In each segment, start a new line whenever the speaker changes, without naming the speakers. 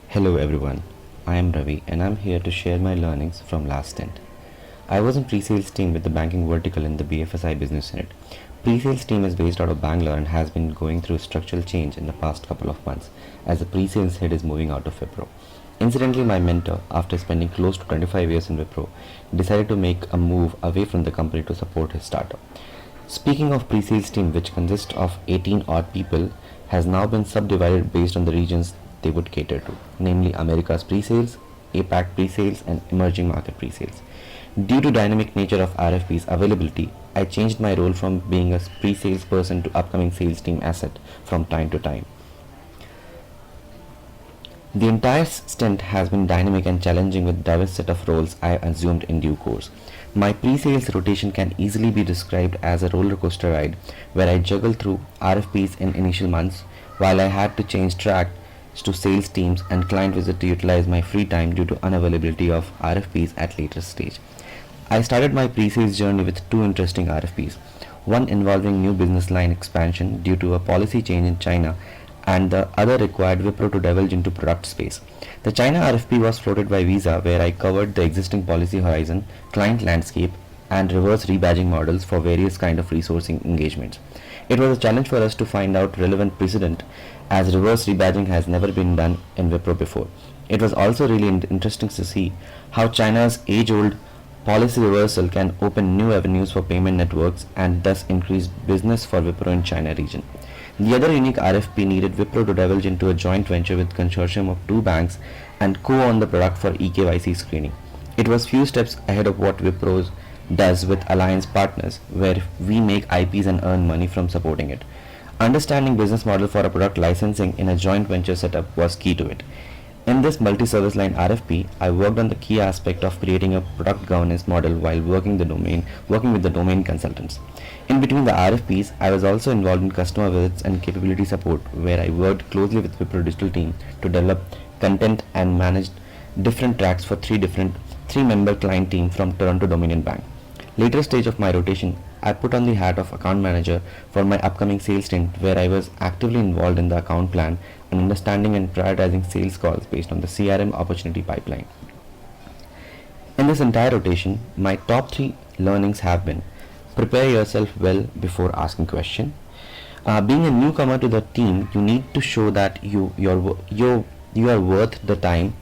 Hello everyone, I am Ravi and I'm here to share my learnings from last stint. I was in pre-sales team with the banking vertical in the BFSI business unit. Pre-sales team is based out of Bangalore and has been going through structural change in the past couple of months as the pre-sales head is moving out of Wipro. Incidentally, my mentor, after spending close to 25 years in Wipro, decided to make a move away from the company to support his startup. Speaking of pre-sales team, which consists of 18 odd people, has now been subdivided based on the regions they would cater to, namely America's pre-sales, APAC pre-sales and emerging market pre-sales. Due to dynamic nature of RFP's availability, I changed my role from being a pre-sales person to upcoming sales team asset from time to time. The entire stint has been dynamic and challenging with diverse set of roles I assumed in due course. My pre-sales rotation can easily be described as a roller coaster ride where I juggle through RFPs in initial months while I had to change track to sales teams and client visit to utilize my free time due to unavailability of RFPs at later stage. I started my pre-sales journey with two interesting RFPs, one involving new business line expansion due to a policy change in China and the other required Wipro to divulge into product space. The China RFP was floated by Visa where I covered the existing policy horizon, client landscape and reverse rebadging models for various kind of resourcing engagements. It was a challenge for us to find out relevant precedent as reverse rebadging has never been done in Wipro before. It was also really interesting to see how China's age-old policy reversal can open new avenues for payment networks and thus increase business for Wipro in China region. The other unique RFP needed Wipro to divulge into a joint venture with consortium of two banks and co-own the product for eKYC screening. It was few steps ahead of what Wipro does with alliance partners, where we make IPs and earn money from supporting it. Understanding business model for a product licensing in a joint venture setup was key to it. In this multi-service line RFP, I worked on the key aspect of creating a product governance model while working with the domain consultants. In between the RFPs, I was also involved in customer visits and capability support, where I worked closely with Wipro digital team to develop content and managed different tracks for three-member client team from Toronto Dominion Bank. Later stage of my rotation, I put on the hat of account manager for my upcoming sales stint, where I was actively involved in the account plan and understanding and prioritizing sales calls based on the CRM opportunity pipeline. In this entire rotation, my top three learnings have been: prepare yourself well before asking question. Being a newcomer to the team, you need to show that you are worth the time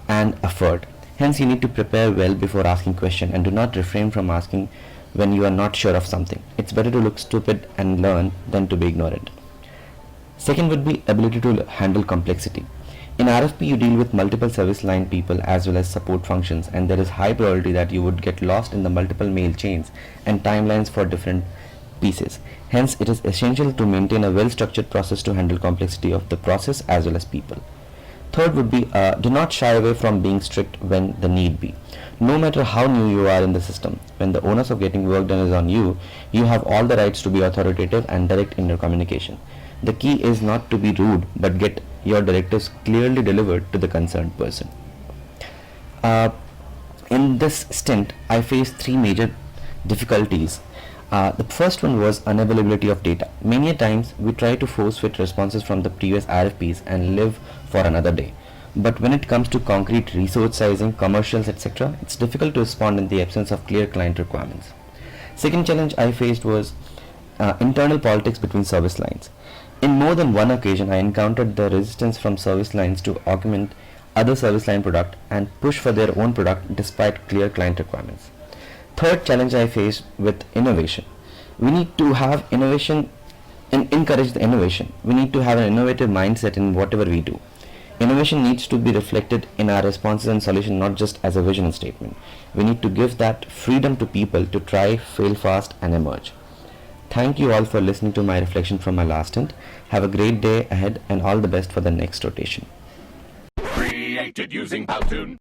and effort. Hence, you need to prepare well before asking question and do not refrain from asking when you are not sure of something. It's better to look stupid and learn than to be ignorant. Second would be ability to handle complexity. In RFP, you deal with multiple service line people as well as support functions, and there is high probability that you would get lost in the multiple mail chains and timelines for different pieces. Hence, it is essential to maintain a well-structured process to handle complexity of the process as well as people. Third would be do not shy away from being strict when the need be. No matter how new you are in the system, when the onus of getting work done is on you, you have all the rights to be authoritative and direct in your communication. The key is not to be rude but get your directives clearly delivered to the concerned person. In this stint, I faced three major difficulties. The first one was unavailability of data. Many a times we try to force fit responses from the previous RFPs and live for another day. But when it comes to concrete resource sizing, commercials, etc., it's difficult to respond in the absence of clear client requirements. Second challenge I faced was internal politics between service lines. In more than one occasion, I encountered the resistance from service lines to augment other service line product and push for their own product despite clear client requirements. Third challenge I faced with innovation. We need to have innovation and encourage the innovation. We need to have an innovative mindset in whatever we do. Innovation needs to be reflected in our responses and solution, not just as a vision statement. We need to give that freedom to people to try, fail fast and emerge. Thank you all for listening to my reflection from my last stint. Have a great day ahead and all the best for the next rotation.
Created using Powtoon.